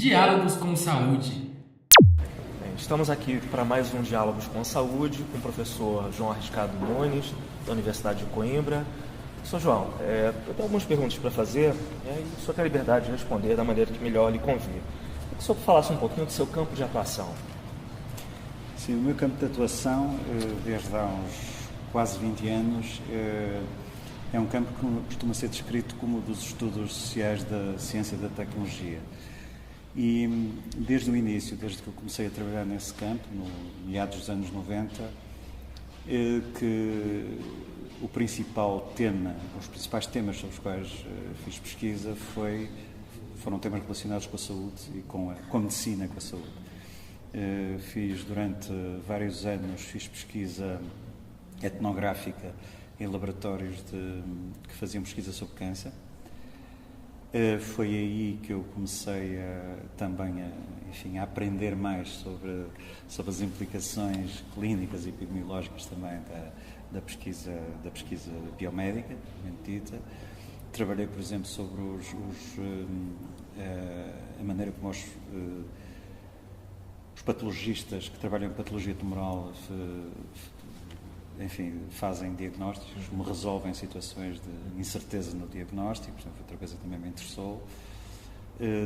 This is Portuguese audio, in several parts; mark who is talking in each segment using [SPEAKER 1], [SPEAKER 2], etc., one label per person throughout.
[SPEAKER 1] Diálogos com Saúde.
[SPEAKER 2] Estamos aqui para mais um Diálogos com a Saúde, com o professor João Arriscado Nunes, da Universidade de Coimbra. Professor João, eu tenho algumas perguntas para fazer e o senhor tem a liberdade de responder da maneira que melhor lhe convir. Queria que o senhor falasse um pouquinho do seu campo de atuação.
[SPEAKER 3] Sim, o meu campo de atuação, desde há uns quase 20 anos, é um campo que costuma ser descrito como um dos estudos sociais da ciência e da tecnologia. E desde o início, desde que eu comecei a trabalhar nesse campo, no meados dos anos 90, que o principal tema, os principais temas sobre os quais fiz pesquisa foram temas relacionados com a saúde e com a medicina, com a saúde. Fiz durante vários anos, fiz pesquisa etnográfica em laboratórios que faziam pesquisa sobre câncer. Foi aí que eu comecei também a aprender mais sobre as implicações clínicas e epidemiológicas também da pesquisa biomédica, dita. Trabalhei, por exemplo, sobre a maneira como os patologistas que trabalham em patologia tumoral fazem diagnósticos, como resolvem situações de incerteza no diagnóstico, portanto, outra coisa que também me interessou.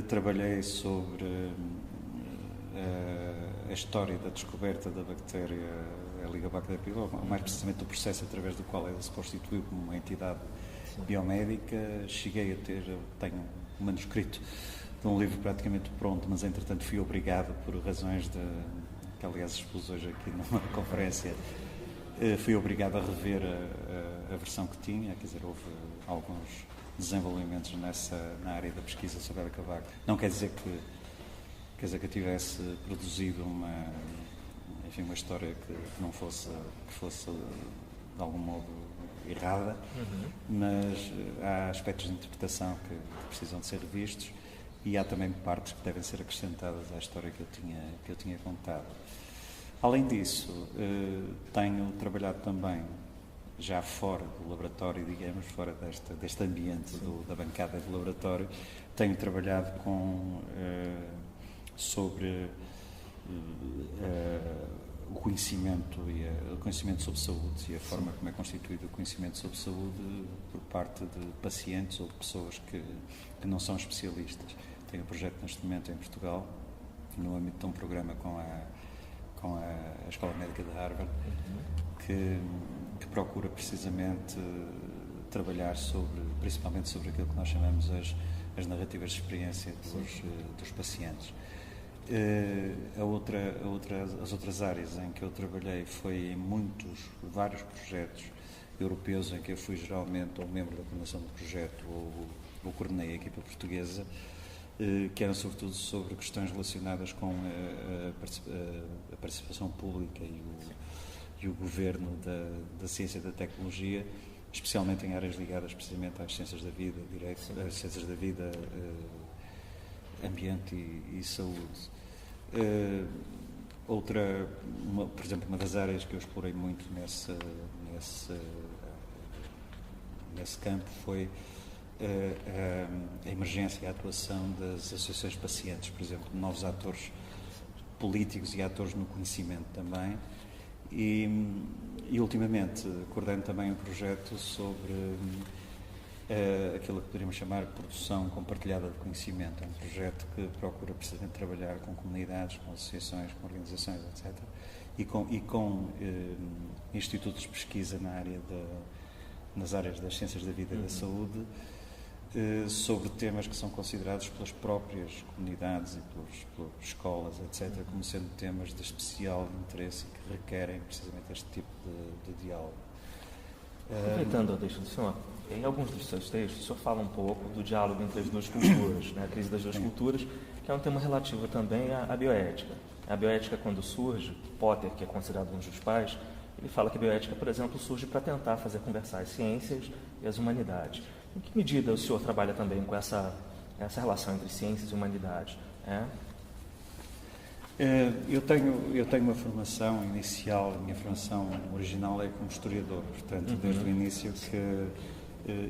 [SPEAKER 3] Trabalhei sobre a história da descoberta da bactéria Helicobacter pylori, mais precisamente do processo através do qual ela se constituiu como uma entidade biomédica. Tenho um manuscrito de um livro praticamente pronto, mas entretanto fui obrigado, por razões que aliás expus hoje aqui numa conferência, fui obrigado a rever a versão que tinha, quer dizer, houve alguns desenvolvimentos na área da pesquisa sobre a Helicobacter. Não quer dizer que eu tivesse produzido uma história que não fosse de algum modo errada, mas há aspectos de interpretação que precisam de ser revistos e há também partes que devem ser acrescentadas à história que eu tinha contado. Além disso, tenho trabalhado também, já fora do laboratório, digamos, fora deste ambiente da bancada do laboratório, tenho trabalhado sobre o conhecimento sobre saúde e a forma como é constituído o conhecimento sobre saúde por parte de pacientes ou de pessoas que não são especialistas. Tenho um projeto neste momento em Portugal, no âmbito de um programa com a Escola Médica de Harvard, que procura precisamente trabalhar principalmente sobre aquilo que nós chamamos as narrativas de experiência dos pacientes. As outras áreas em que eu trabalhei foi em vários projetos europeus em que eu fui geralmente ou membro da coordenação do projeto ou coordenei a equipa portuguesa, que eram sobretudo sobre questões relacionadas com a participação pública e o governo da ciência e da tecnologia, especialmente em áreas ligadas precisamente às ciências da vida, às ciências da vida, ambiente e saúde. Por exemplo, uma das áreas que eu explorei muito nesse campo foi a emergência e a atuação das associações de pacientes, por exemplo, de novos atores políticos e atores no conhecimento também. E ultimamente coordeno também um projeto sobre aquilo que poderíamos chamar de produção compartilhada de conhecimento. É um projeto que procura precisamente trabalhar com comunidades, com associações, com organizações, etc. E com institutos de pesquisa nas áreas das ciências da vida e da saúde, sobre temas que são considerados pelas próprias comunidades e pelas escolas, etc., como sendo temas de especial interesse e que requerem precisamente este tipo de diálogo.
[SPEAKER 2] Aproveitando a deixa do senhor, em alguns dos seus textos, o senhor fala um pouco do diálogo entre as duas culturas, né? A crise das duas culturas, que é um tema relativo também à bioética. A bioética, quando surge, Potter, que é considerado um dos pais, ele fala que a bioética, por exemplo, surge para tentar fazer conversar as ciências e as humanidades. Em que medida o senhor trabalha também com essa relação entre ciências e humanidades?
[SPEAKER 3] Eu tenho uma formação inicial, a minha formação original é como historiador, portanto, desde o início que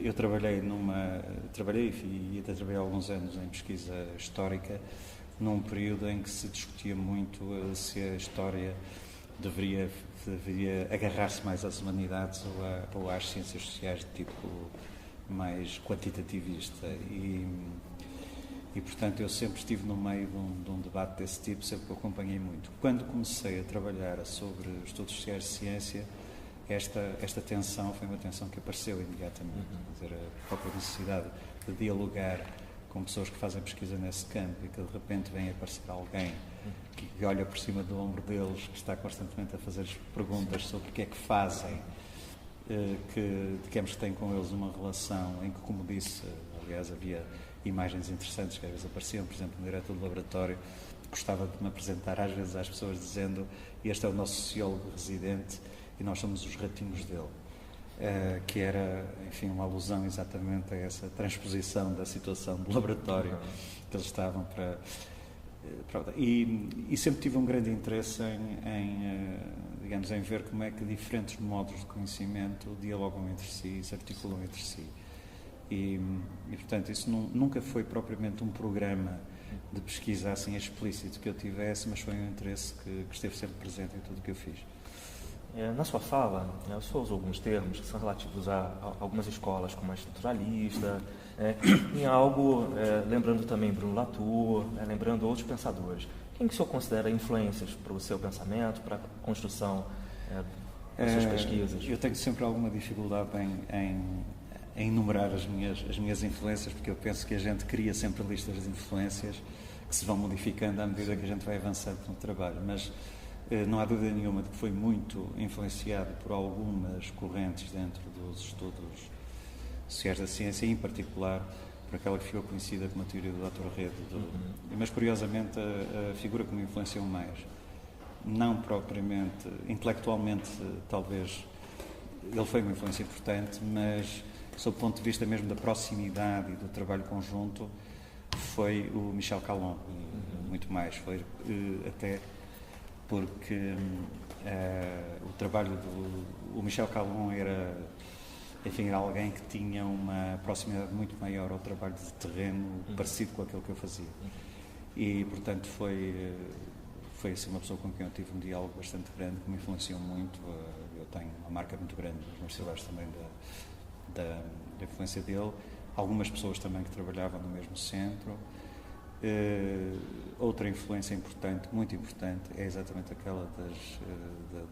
[SPEAKER 3] eu trabalhei e até trabalhei alguns anos em pesquisa histórica num período em que se discutia muito se a história deveria agarrar-se mais às humanidades ou às ciências sociais de tipo mais quantitativista. E, portanto, eu sempre estive no meio de um debate desse tipo, sempre que acompanhei muito. Quando comecei a trabalhar sobre estudos sociais de ciência, esta tensão foi uma tensão que apareceu imediatamente. Quer dizer, a própria necessidade de dialogar com pessoas que fazem pesquisa nesse campo e que de repente vem aparecer alguém que olha por cima do ombro deles, que está constantemente a fazer perguntas sobre o que é que fazem, que digamos que tem com eles uma relação em que, como disse, aliás, havia imagens interessantes que às vezes apareciam, por exemplo, no diretor do laboratório, gostava de me apresentar às vezes às pessoas dizendo: este é o nosso sociólogo residente e nós somos os ratinhos dele. Que era, enfim, uma alusão exatamente a essa transposição da situação do laboratório que eles estavam para... E sempre tive um grande interesse digamos, em ver como é que diferentes modos de conhecimento dialogam entre si, se articulam entre si. E portanto, isso nunca foi propriamente um programa de pesquisa assim explícito que eu tivesse, mas foi um interesse que esteve sempre presente em tudo o que eu fiz.
[SPEAKER 2] Na sua fala, o senhor usou alguns termos que são relativos a algumas escolas, como a estruturalista, em algo, lembrando também Bruno Latour, lembrando outros pensadores. Quem que o senhor considera influências para o seu pensamento, para a construção das suas pesquisas?
[SPEAKER 3] Eu tenho sempre alguma dificuldade em enumerar as minhas influências, porque eu penso que a gente cria sempre listas de influências que se vão modificando à medida que a gente vai avançando no trabalho, mas não há dúvida nenhuma de que foi muito influenciado por algumas correntes dentro dos estudos sociais da ciência, e em particular por aquela que ficou conhecida como a teoria do Dr. Rede. Mas, curiosamente, a figura que me influenciou mais, não propriamente, intelectualmente, talvez, ele foi uma influência importante, mas, sob o ponto de vista mesmo da proximidade e do trabalho conjunto, foi o Michel Calon, muito mais. Foi até porque o trabalho do Michel Calon era alguém que tinha uma proximidade muito maior ao trabalho de terreno, parecido com aquilo que eu fazia. E, portanto, foi assim, uma pessoa com quem eu tive um diálogo bastante grande, que me influenciou muito. Eu tenho uma marca muito grande nos meus trabalhos também da influência dele. Algumas pessoas também que trabalhavam no mesmo centro. Outra influência importante, muito importante, é exatamente aquela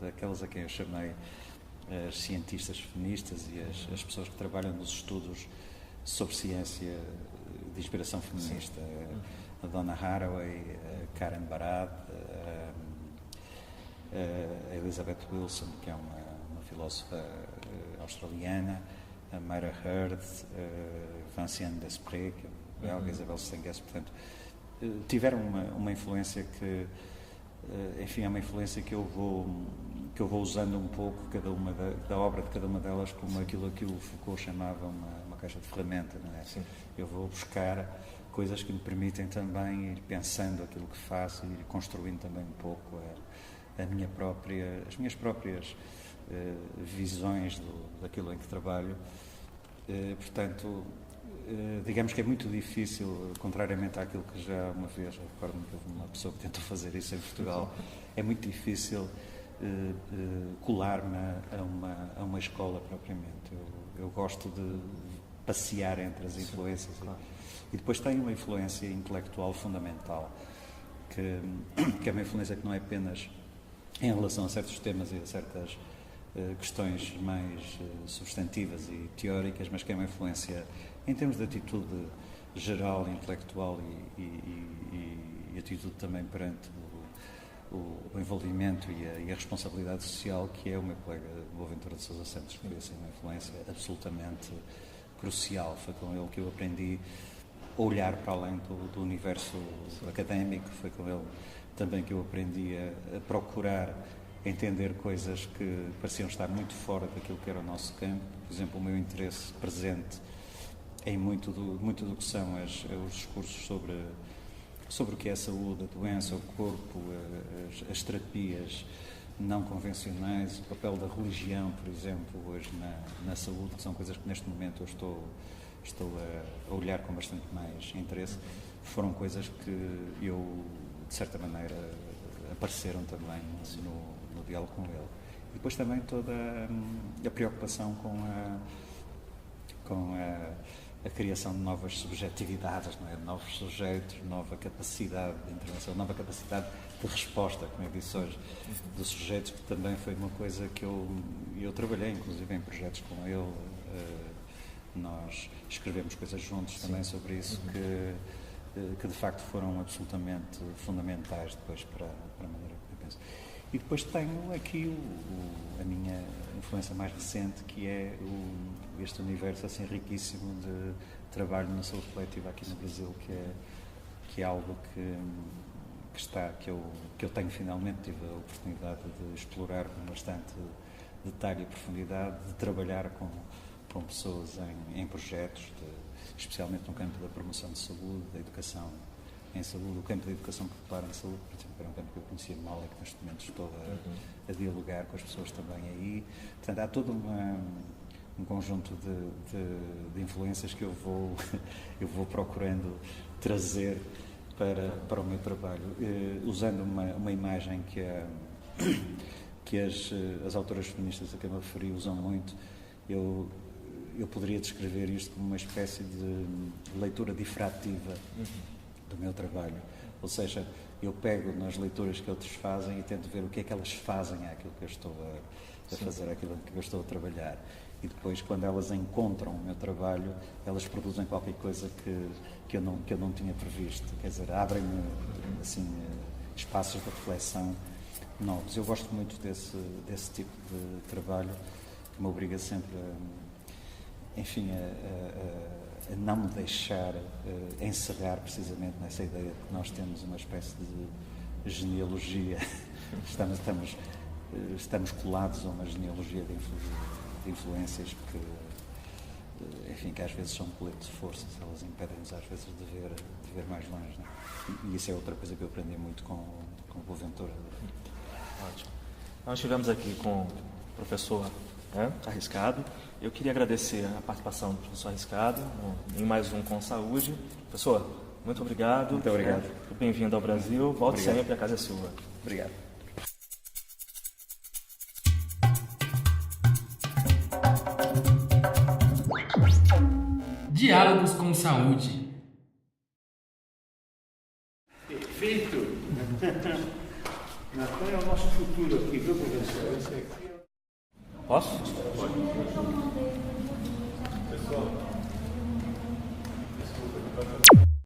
[SPEAKER 3] daquelas a quem eu chamei as cientistas feministas e as pessoas que trabalham nos estudos sobre ciência de inspiração feminista. A Donna Haraway, a Karen Barad, a Elizabeth Wilson, que é uma filósofa australiana, a Myra Hurd, Vinciane Desprez, que é belga, Isabel Stengues. Portanto, tiveram uma influência que, enfim, é uma influência que eu vou usando um pouco da obra de cada uma delas como aquilo que o Foucault chamava uma caixa de ferramenta, não é? Sim. Eu vou buscar coisas que me permitem também ir pensando aquilo que faço e ir construindo também um pouco as minhas próprias visões daquilo em que trabalho. Portanto, digamos que é muito difícil, contrariamente àquilo que já uma vez, recordo-me que houve uma pessoa que tentou fazer isso em Portugal, é muito difícil colar-me a uma escola propriamente. Eu gosto de passear entre as influências. Sim, claro. E depois tem uma influência intelectual fundamental, que é uma influência que não é apenas em relação a certos temas e a certas questões mais substantivas e teóricas, mas que é uma influência em termos de atitude geral, intelectual e atitude também perante o envolvimento e a responsabilidade social, que é o meu colega Boaventura de Sousa Santos. Foi assim uma influência absolutamente crucial. Foi com ele que eu aprendi a olhar para além do universo académico. Foi com ele também que eu aprendi a procurar entender coisas que pareciam estar muito fora daquilo que era o nosso campo. Por exemplo, o meu interesse presente em muito do que são os discursos sobre o que é a saúde, a doença, o corpo, as terapias não convencionais, o papel da religião, por exemplo, hoje na saúde, que são coisas que neste momento eu estou a olhar com bastante mais interesse. foram coisas que eu, de certa maneira, apareceram também no diálogo com ele. E depois também toda a preocupação com a criação de novas subjetividades, não é? De novos sujeitos, nova capacidade de intervenção, nova capacidade de resposta, como eu disse hoje, dos sujeitos, que também foi uma coisa que eu trabalhei, inclusive, em projetos com ele. Nós escrevemos coisas juntos também sobre isso, que de facto foram absolutamente fundamentais depois para a maneira que eu penso. E depois tenho aqui a minha influência mais recente, que é este universo assim riquíssimo de trabalho na saúde coletiva aqui no Brasil, que é algo que eu tenho finalmente, tive a oportunidade de explorar com bastante detalhe e profundidade, de trabalhar com pessoas em projetos, especialmente no campo da promoção de saúde, da educação em saúde, o campo da educação popular em saúde, por exemplo, era um campo que eu conhecia mal e que neste momento estou a dialogar com as pessoas também aí. Portanto, há todo um conjunto de influências que eu vou procurando trazer para o meu trabalho, usando uma imagem que as autoras feministas a que eu me referi usam muito. Eu poderia descrever isto como uma espécie de leitura difrativa do meu trabalho. Ou seja, eu pego nas leituras que outros fazem e tento ver o que é que elas fazem àquilo que eu estou a fazer, àquilo que eu estou a trabalhar. E depois, quando elas encontram o meu trabalho, elas produzem qualquer coisa que eu não tinha previsto. Quer dizer, abrem-me assim, espaços de reflexão novos. Eu gosto muito desse tipo de trabalho, que me obriga sempre a não me deixar encerrar precisamente nessa ideia de que nós temos uma espécie de genealogia. Estamos colados a uma genealogia de influências que às vezes são coletes de forças, elas impedem-nos às vezes de ver mais longe. Não é? E isso é outra coisa que eu aprendi muito com o Boaventura.
[SPEAKER 2] Ótimo. Nós estivemos aqui com o professor Arriscado. Eu queria agradecer a participação do professor Arriscado em mais um Com Saúde. Professor, muito obrigado.
[SPEAKER 3] Muito obrigado.
[SPEAKER 2] Bem-vindo ao Brasil. Volte
[SPEAKER 3] Obrigado.
[SPEAKER 2] sempre, a casa é sua.
[SPEAKER 3] Obrigado.
[SPEAKER 1] Diálogos com Saúde.
[SPEAKER 4] Perfeito! Natan é o nosso futuro aqui, viu, professor?
[SPEAKER 2] Posso?
[SPEAKER 4] Pessoal,